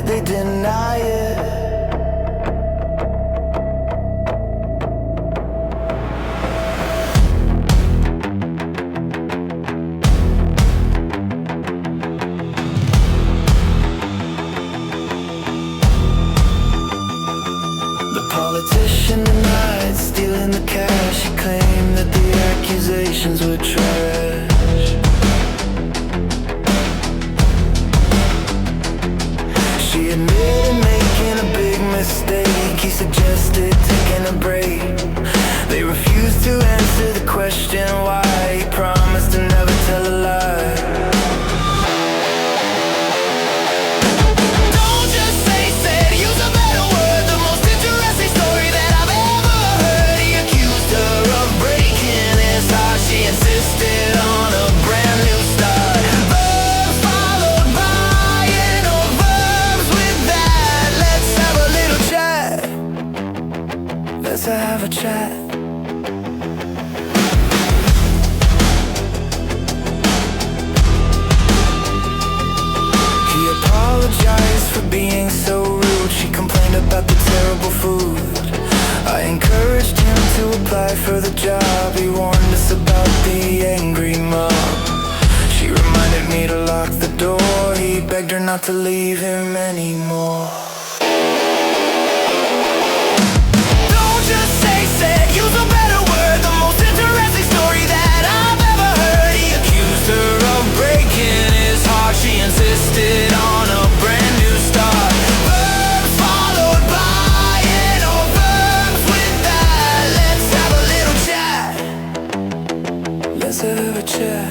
did they deny it? The politician denied stealing the cash. He claimed that the accusations were trash. She admitted making a big mistake. He suggested taking a break. They refused to answer the question why. He promised to never tell a lie. Don't just say said, use a better word. The most interesting story that I've ever heard. He accused her of breaking his heart. She insisted on a brand new start. Verbs followed by and no verbs with that. Let's have a little chat. Let's have a chat. He apologized for being so rude. She complained about the terrible food. I encouraged him to apply for the job. He warned us about the angry mob. She reminded me to lock the door. He begged her not to leave him anymore. Don't just say said, use a better word. The most interesting story that I've ever heard. He accused her of breaking his heart. She insisted on a brand new start. Verbs followed by and no verbs with that. Let's have a little chat. Let's have a chat.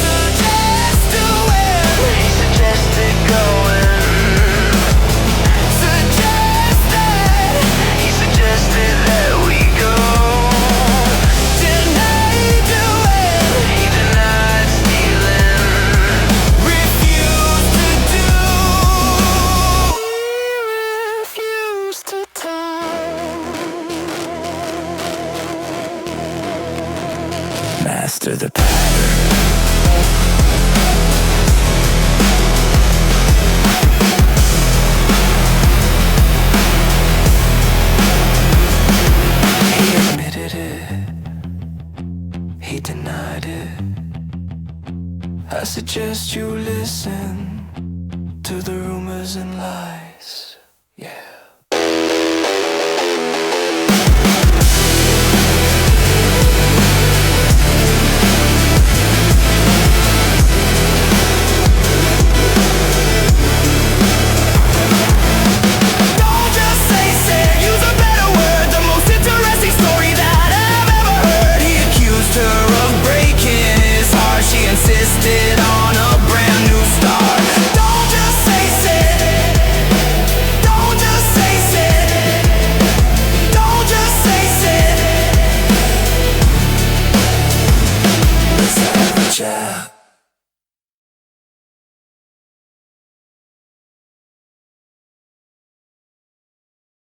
Suggest doing. He suggested going. Suggested. He suggested that we go. Denied doing. He denied stealing. Refused to do. He refused to tell. Master the pattern. He admitted it. He denied it. I suggest you listen to the rumors and lies.